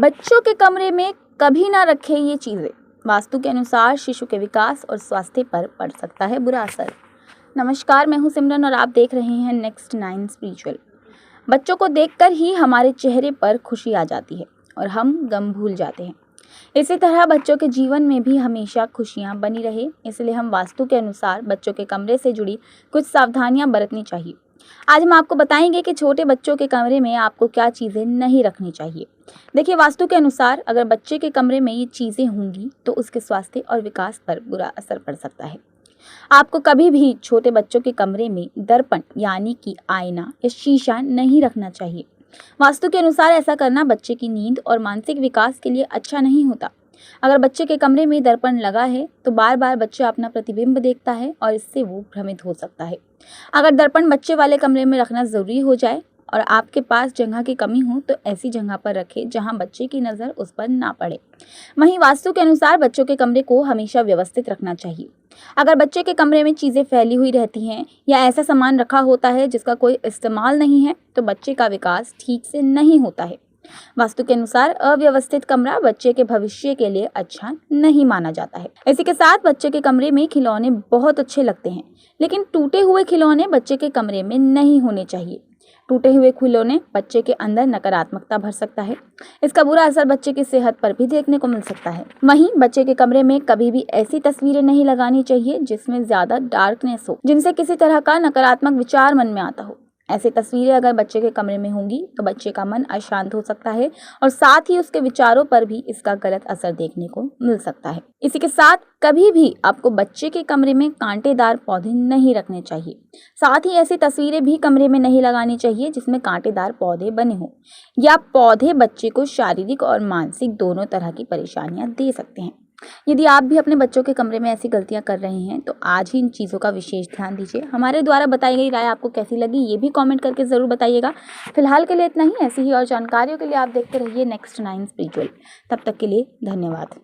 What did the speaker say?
बच्चों के कमरे में कभी ना रखें ये चीज़ें। वास्तु के अनुसार शिशु के विकास और स्वास्थ्य पर पड़ सकता है बुरा असर। नमस्कार, मैं हूं सिमरन और आप देख रहे हैं नेक्स्ट 9 स्पिरिचुअल। बच्चों को देखकर ही हमारे चेहरे पर खुशी आ जाती है और हम गम भूल जाते हैं। इसी तरह बच्चों के जीवन में भी हमेशा खुशियां बनी रहे, इसलिए हम वास्तु के अनुसार बच्चों के कमरे से जुड़ी कुछ सावधानियां बरतनी चाहिए। आज हम आपको बताएंगे कि छोटे बच्चों के कमरे में आपको क्या चीज़ें नहीं रखनी चाहिए। देखिए, वास्तु के अनुसार अगर बच्चे के कमरे में ये चीज़ें होंगी तो उसके स्वास्थ्य और विकास पर बुरा असर पड़ सकता है। आपको कभी भी छोटे बच्चों के कमरे में दर्पण यानी कि आईना या शीशा नहीं रखना चाहिए। वास्तु के अनुसार ऐसा करना बच्चे की नींद और मानसिक विकास के लिए अच्छा नहीं होता। अगर बच्चे के कमरे में दर्पण लगा है तो बार बार बच्चा अपना प्रतिबिंब देखता है और इससे वो भ्रमित हो सकता है। अगर दर्पण बच्चे वाले कमरे में रखना ज़रूरी हो जाए और आपके पास जगह की कमी हो तो ऐसी जगह पर रखें जहां बच्चे की नज़र उस पर ना पड़े। वहीं वास्तु के अनुसार बच्चों के कमरे को हमेशा व्यवस्थित रखना चाहिए। अगर बच्चे के कमरे में चीज़ें फैली हुई रहती हैं या ऐसा सामान रखा होता है जिसका कोई इस्तेमाल नहीं है तो बच्चे का विकास ठीक से नहीं होता है। वास्तु के अनुसार अव्यवस्थित कमरा बच्चे के भविष्य के लिए अच्छा नहीं माना जाता है। इसी के साथ बच्चे के कमरे में खिलौने बहुत अच्छे लगते हैं, लेकिन टूटे हुए खिलौने बच्चे के कमरे में नहीं होने चाहिए। टूटे हुए खिलौने बच्चे के अंदर नकारात्मकता भर सकता है। इसका बुरा असर बच्चे की सेहत पर भी देखने को मिल सकता है। वहीं बच्चे के कमरे में कभी भी ऐसी तस्वीरें नहीं लगानी चाहिए जिसमें ज्यादा डार्कनेस हो, जिनसे किसी तरह का नकारात्मक विचार मन में आता हो। ऐसी तस्वीरें अगर बच्चे के कमरे में होंगी तो बच्चे का मन अशांत हो सकता है और साथ ही उसके विचारों पर भी इसका गलत असर देखने को मिल सकता है। इसी के साथ कभी भी आपको बच्चे के कमरे में कांटेदार पौधे नहीं रखने चाहिए। साथ ही ऐसी तस्वीरें भी कमरे में नहीं लगानी चाहिए जिसमें कांटेदार पौधे बने हों या पौधे बच्चे को शारीरिक और मानसिक दोनों तरह की परेशानियां दे सकते हैं। यदि आप भी अपने बच्चों के कमरे में ऐसी गलतियां कर रहे हैं तो आज ही इन चीज़ों का विशेष ध्यान दीजिए। हमारे द्वारा बताई गई राय आपको कैसी लगी ये भी कमेंट करके ज़रूर बताइएगा। फिलहाल के लिए इतना ही। ऐसी ही और जानकारियों के लिए आप देखते रहिए नेक्स्ट 9 स्पिरिचुअल। तब तक के लिए धन्यवाद।